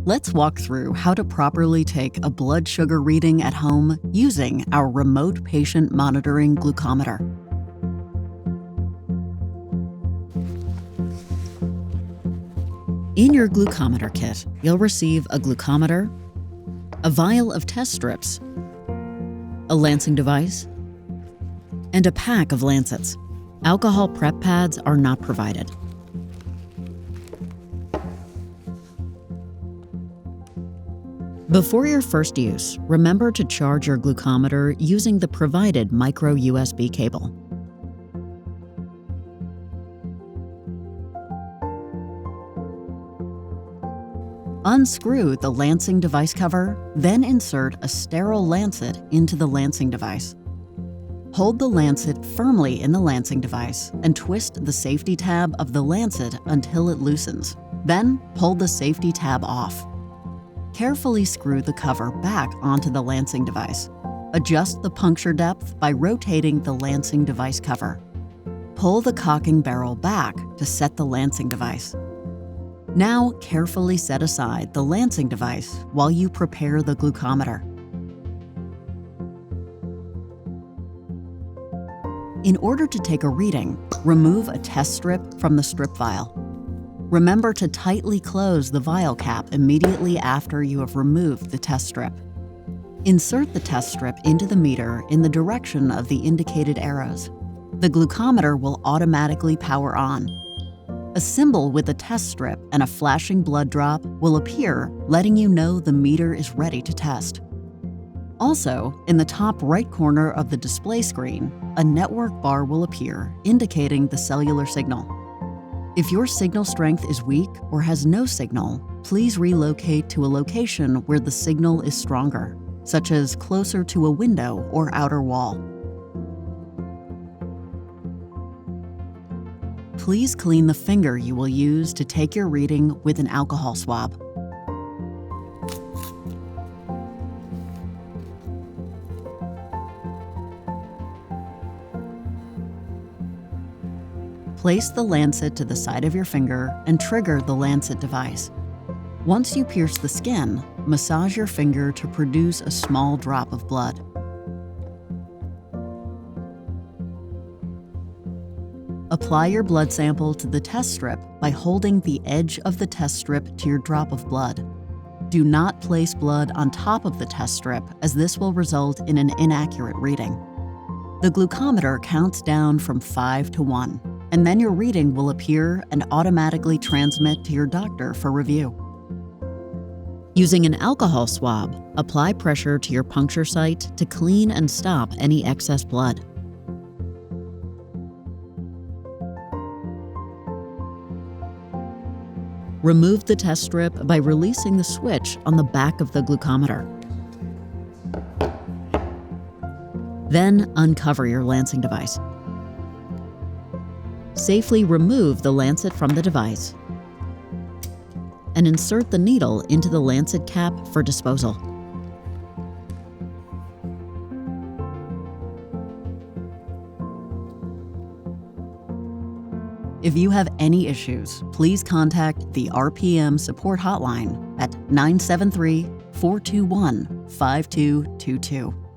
Let's walk through how to properly take a blood sugar reading at home using our remote patient monitoring glucometer. In your glucometer kit, you'll receive a glucometer, a vial of test strips, a lancing device, and a pack of lancets. Alcohol prep pads are not provided. Before your first use, remember to charge your glucometer using the provided micro USB cable. Unscrew the lancing device cover, then insert a sterile lancet into the lancing device. Hold the lancet firmly in the lancing device and twist the safety tab of the lancet until it loosens. Then pull the safety tab off. Carefully screw the cover back onto the lancing device. Adjust the puncture depth by rotating the lancing device cover. Pull the cocking barrel back to set the lancing device. Now carefully set aside the lancing device while you prepare the glucometer. In order to take a reading, remove a test strip from the strip vial. Remember to tightly close the vial cap immediately after you have removed the test strip. Insert the test strip into the meter in the direction of the indicated arrows. The glucometer will automatically power on. A symbol with a test strip and a flashing blood drop will appear, letting you know the meter is ready to test. Also, in the top right corner of the display screen, a network bar will appear, indicating the cellular signal. If your signal strength is weak or has no signal, please relocate to a location where the signal is stronger, such as closer to a window or outer wall. Please clean the finger you will use to take your reading with an alcohol swab. Place the lancet to the side of your finger and trigger the lancet device. Once you pierce the skin, massage your finger to produce a small drop of blood. Apply your blood sample to the test strip by holding the edge of the test strip to your drop of blood. Do not place blood on top of the test strip, as this will result in an inaccurate reading. The glucometer counts down from 5 to 1. And then your reading will appear and automatically transmit to your doctor for review. Using an alcohol swab, apply pressure to your puncture site to clean and stop any excess blood. Remove the test strip by releasing the switch on the back of the glucometer. Then uncover your lancing device. Safely remove the lancet from the device and insert the needle into the lancet cap for disposal. If you have any issues, please contact the RPM support hotline at 973-421-5222.